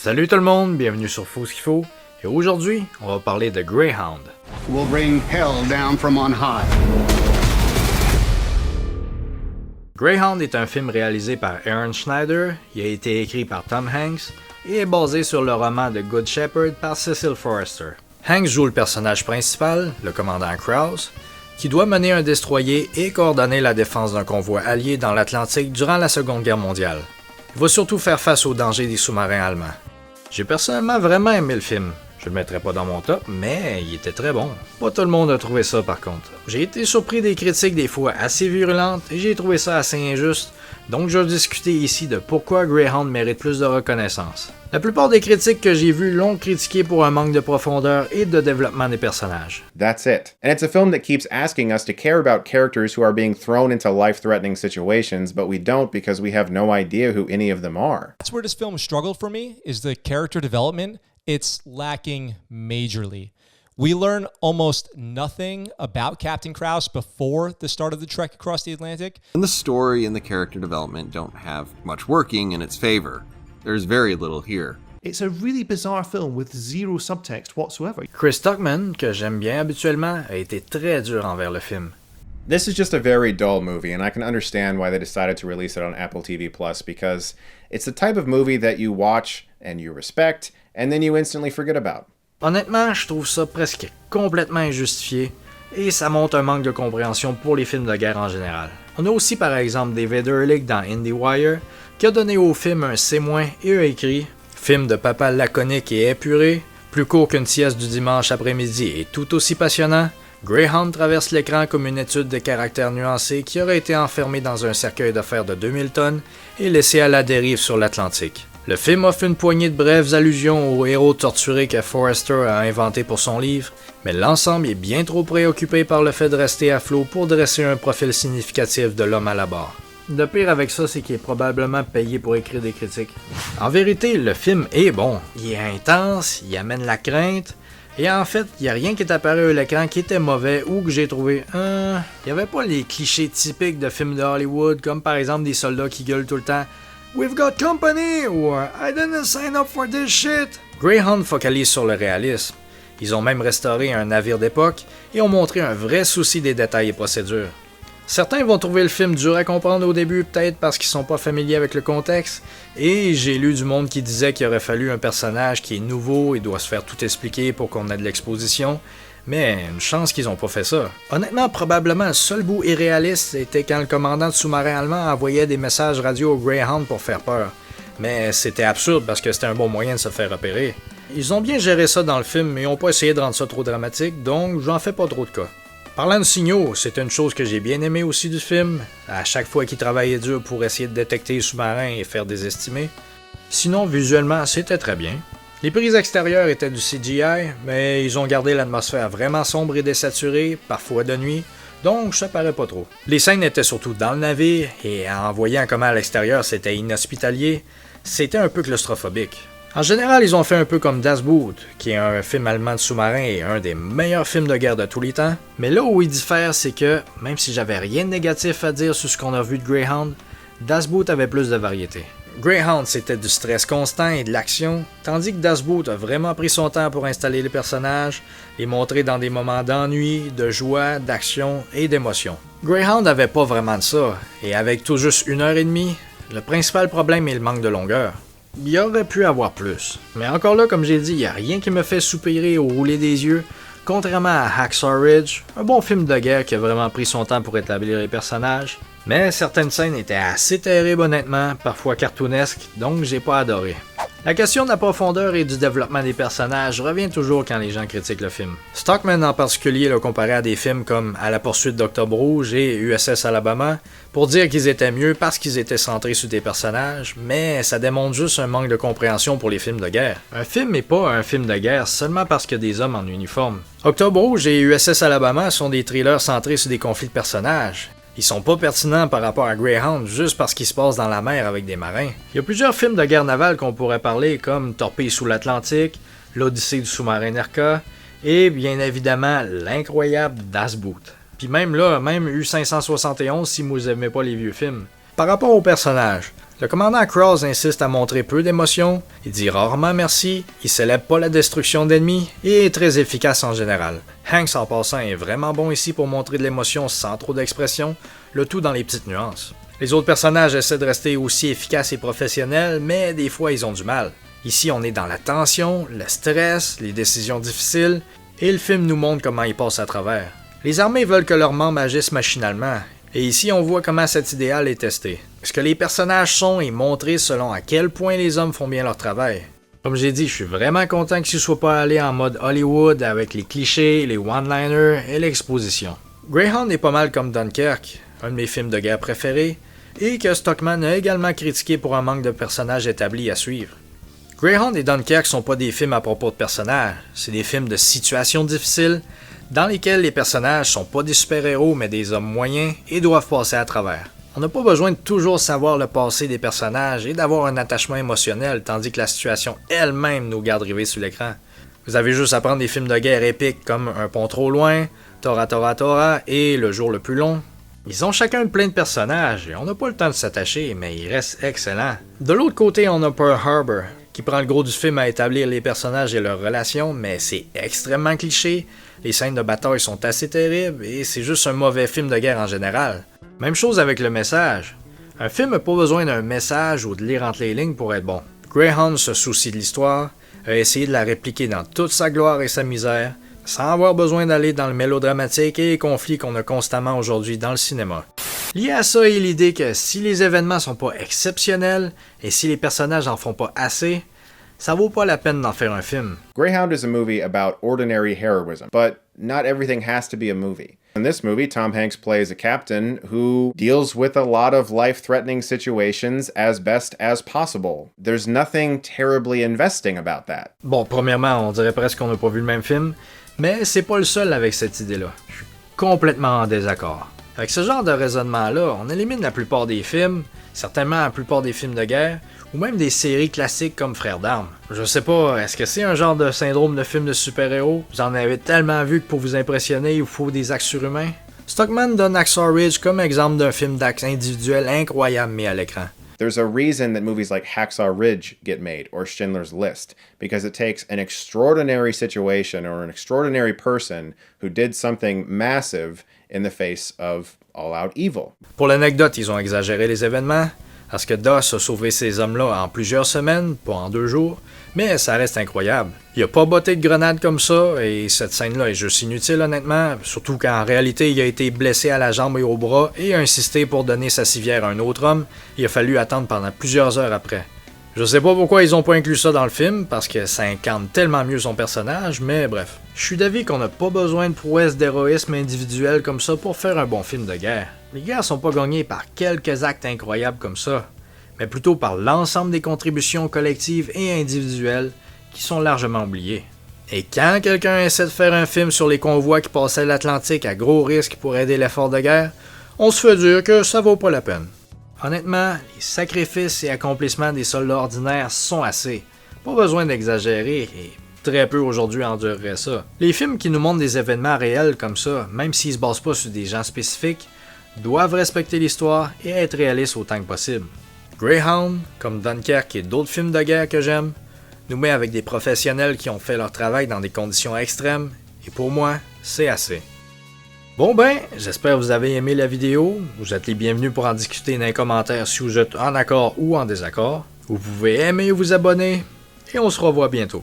Salut tout le monde, bienvenue sur Faut ce qu'il faut. Et aujourd'hui, on va parler de Greyhound. We'll bring hell down from on high. Greyhound est un film réalisé par Aaron Schneider, il a été écrit par Tom Hanks et est basé sur le roman de Good Shepherd par Cecil Forrester. Hanks joue le personnage principal, le commandant Krause, qui doit mener un destroyer et coordonner la défense d'un convoi allié dans l'Atlantique durant la Seconde Guerre mondiale. Il va surtout faire face aux dangers des sous-marins allemands. J'ai personnellement vraiment aimé le film. Je le mettrai pas dans mon top, mais il était très bon. Pas tout le monde a trouvé ça par contre. J'ai été surpris des critiques des fois assez virulentes et j'ai trouvé ça assez injuste, donc je vais discuter ici de pourquoi Greyhound mérite plus de reconnaissance. La plupart des critiques que j'ai vues l'ont critiqué pour un manque de profondeur et de développement des personnages. That's it. And it's a film that keeps asking us to care about characters who are being thrown into life-threatening situations, but we don't because we have no idea who any of them are. That's where this film struggled for me, is the character development. It's lacking majorly. We learn almost nothing about Captain Krause before the start of the trek across the Atlantic. And the story and the character development don't have much working in its favor. There's very little here. It's a really bizarre film with zero subtext whatsoever. Chris Tuckman, que j'aime bien habituellement, a été très dur envers le film. This is just a very dull movie, and I can understand why they decided to release it on Apple TV Plus because it's the type of movie that you watch and you respect, and then you instantly forget about. Honnêtement, je trouve ça presque complètement injustifié et ça montre un manque de compréhension pour les films de guerre en général. On a aussi par exemple David Ehrlich dans IndieWire qui a donné au film un C- et a écrit « Film de papa laconique et épuré, plus court qu'une sieste du dimanche après-midi et tout aussi passionnant, Greyhound traverse l'écran comme une étude de caractère nuancé qui aurait été enfermée dans un cercueil de fer de 2000 tonnes et laissée à la dérive sur l'Atlantique. » Le film offre une poignée de brèves allusions aux héros torturés que Forrester a inventé pour son livre, mais l'ensemble est bien trop préoccupé par le fait de rester à flot pour dresser un profil significatif de l'homme à la barre. Le pire avec ça, c'est qu'il est probablement payé pour écrire des critiques. En vérité, le film est bon. Il est intense, il amène la crainte, et en fait, il n'y a rien qui est apparu à l'écran qui était mauvais ou que j'ai trouvé il n'y avait pas les clichés typiques de films de Hollywood, comme par exemple des soldats qui gueulent tout le temps We've got company ou I didn't sign up for this shit. Greyhound focalise sur le réalisme. Ils ont même restauré un navire d'époque et ont montré un vrai souci des détails et procédures. Certains vont trouver le film dur à comprendre au début, peut-être parce qu'ils sont pas familiers avec le contexte, et j'ai lu du monde qui disait qu'il aurait fallu un personnage qui est nouveau et doit se faire tout expliquer pour qu'on ait de l'exposition, mais une chance qu'ils ont pas fait ça. Honnêtement, probablement le seul bout irréaliste était quand le commandant de sous-marin allemand envoyait des messages radio au Greyhound pour faire peur. Mais c'était absurde parce que c'était un bon moyen de se faire repérer. Ils ont bien géré ça dans le film, mais ils ont pas essayé de rendre ça trop dramatique, donc j'en fais pas trop de cas. Parlant de signaux, c'est une chose que j'ai bien aimé aussi du film, à chaque fois qu'il travaillait dur pour essayer de détecter les sous-marins et faire des estimés. Sinon, visuellement, c'était très bien. Les prises extérieures étaient du CGI, mais ils ont gardé l'atmosphère vraiment sombre et désaturée, parfois de nuit, donc ça paraît pas trop. Les scènes étaient surtout dans le navire, et en voyant comment à l'extérieur c'était inhospitalier, c'était un peu claustrophobique. En général, ils ont fait un peu comme Das Boot, qui est un film allemand de sous-marin et un des meilleurs films de guerre de tous les temps, mais là où ils diffèrent, c'est que, même si j'avais rien de négatif à dire sur ce qu'on a vu de Greyhound, Das Boot avait plus de variété. Greyhound, c'était du stress constant et de l'action, tandis que Das Boot a vraiment pris son temps pour installer les personnages, les montrer dans des moments d'ennui, de joie, d'action et d'émotion. Greyhound avait pas vraiment de ça, et avec tout juste 1h30, le principal problème est le manque de longueur. Il y aurait pu avoir plus, mais encore là, comme j'ai dit, il n'y a rien qui me fait soupirer ou rouler des yeux, contrairement à Hacksaw Ridge, un bon film de guerre qui a vraiment pris son temps pour établir les personnages, mais certaines scènes étaient assez terribles honnêtement, parfois cartoonesques, donc j'ai pas adoré. La question de la profondeur et du développement des personnages revient toujours quand les gens critiquent le film. Stockman en particulier l'a comparé à des films comme À la poursuite d'Octobre Rouge et USS Alabama pour dire qu'ils étaient mieux parce qu'ils étaient centrés sur des personnages, mais ça démontre juste un manque de compréhension pour les films de guerre. Un film n'est pas un film de guerre seulement parce qu'il y a des hommes en uniforme. Octobre Rouge et USS Alabama sont des thrillers centrés sur des conflits de personnages. Ils sont pas pertinents par rapport à Greyhound juste parce qu'ils se passent dans la mer avec des marins. Il y a plusieurs films de guerre navale qu'on pourrait parler comme Torpille sous l'Atlantique, L'Odyssée du sous-marin Nerka et bien évidemment l'incroyable Das Boot. Puis même là, même U571 si vous aimez pas les vieux films. Par rapport au personnage, le commandant Krause insiste à montrer peu d'émotion, il dit rarement merci, il célèbre pas la destruction d'ennemis et est très efficace en général. Hanks en passant est vraiment bon ici pour montrer de l'émotion sans trop d'expression, le tout dans les petites nuances. Les autres personnages essaient de rester aussi efficaces et professionnels, mais des fois ils ont du mal. Ici on est dans la tension, le stress, les décisions difficiles, et le film nous montre comment ils passent à travers. Les armées veulent que leurs membres agissent machinalement, et ici on voit comment cet idéal est testé. Ce que les personnages sont est montré selon à quel point les hommes font bien leur travail. Comme j'ai dit, je suis vraiment content que ce soit pas allé en mode Hollywood avec les clichés, les one-liners et l'exposition. Greyhound est pas mal comme Dunkirk, un de mes films de guerre préférés, et que Stockman a également critiqué pour un manque de personnages établis à suivre. Greyhound et Dunkirk sont pas des films à propos de personnages, c'est des films de situations difficiles dans lesquels les personnages sont pas des super-héros mais des hommes moyens et doivent passer à travers. On n'a pas besoin de toujours savoir le passé des personnages et d'avoir un attachement émotionnel tandis que la situation elle-même nous garde rivés sur l'écran. Vous avez juste à prendre des films de guerre épiques comme Un pont trop loin, Tora Tora Tora et Le jour le plus long. Ils ont chacun plein de personnages et on n'a pas le temps de s'attacher, mais ils restent excellents. De l'autre côté, on a Pearl Harbor, qui prend le gros du film à établir les personnages et leurs relations, mais c'est extrêmement cliché, les scènes de bataille sont assez terribles et c'est juste un mauvais film de guerre en général. Même chose avec le message. Un film n'a pas besoin d'un message ou de lire entre les lignes pour être bon. Greyhound se soucie de l'histoire, a essayé de la répliquer dans toute sa gloire et sa misère, sans avoir besoin d'aller dans le mélodramatique et les conflits qu'on a constamment aujourd'hui dans le cinéma. Lié à ça est l'idée que si les événements sont pas exceptionnels et si les personnages en font pas assez, ça vaut pas la peine d'en faire un film. Greyhound is a movie about ordinary heroism, but not everything has to be a movie. In this movie, Tom Hanks plays a captain who deals with a lot of life-threatening situations as best as possible. There's nothing terribly investing about that. Bon, premièrement, on dirait presque qu'on n'a pas vu le même film, mais c'est pas le seul avec cette idée-là. Je suis complètement en désaccord. Avec ce genre de raisonnement-là, on élimine la plupart des films, certainement la plupart des films de guerre, ou même des séries classiques comme Frères d'armes. Je sais pas, est-ce que c'est un genre de syndrome de film de super-héros? Vous en avez tellement vu que pour vous impressionner, il vous faut des axes surhumains? Stockman donne Hacksaw Ridge comme exemple d'un film d'axe individuel incroyable mis à l'écran. There's a reason that movies like Hacksaw Ridge get made, or Schindler's List, because it takes an extraordinary situation or an extraordinary person who did something massive in the face of all-out evil. Pour l'anecdote, ils ont exagéré les événements, parce que Doss a sauvé ces hommes-là en plusieurs semaines, pas en 2 jours, mais ça reste incroyable. Il a pas botté de grenade comme ça, et cette scène-là est juste inutile honnêtement, surtout qu'en réalité il a été blessé à la jambe et au bras et a insisté pour donner sa civière à un autre homme, il a fallu attendre pendant plusieurs heures après. Je sais pas pourquoi ils ont pas inclus ça dans le film, parce que ça incarne tellement mieux son personnage, mais bref. Je suis d'avis qu'on n'a pas besoin de prouesses d'héroïsme individuel comme ça pour faire un bon film de guerre. Les guerres sont pas gagnées par quelques actes incroyables comme ça, mais plutôt par l'ensemble des contributions collectives et individuelles qui sont largement oubliées. Et quand quelqu'un essaie de faire un film sur les convois qui passaient l'Atlantique à gros risque pour aider l'effort de guerre, on se fait dire que ça vaut pas la peine. Honnêtement, les sacrifices et accomplissements des soldats ordinaires sont assez. Pas besoin d'exagérer, et très peu aujourd'hui endureraient ça. Les films qui nous montrent des événements réels comme ça, même s'ils se basent pas sur des gens spécifiques, doivent respecter l'histoire et être réalistes autant que possible. Greyhound, comme Dunkirk et d'autres films de guerre que j'aime, nous met avec des professionnels qui ont fait leur travail dans des conditions extrêmes, et pour moi, c'est assez. Bon ben, j'espère que vous avez aimé la vidéo. Vous êtes les bienvenus pour en discuter dans les commentaires si vous êtes en accord ou en désaccord. Vous pouvez aimer ou vous abonner, et on se revoit bientôt.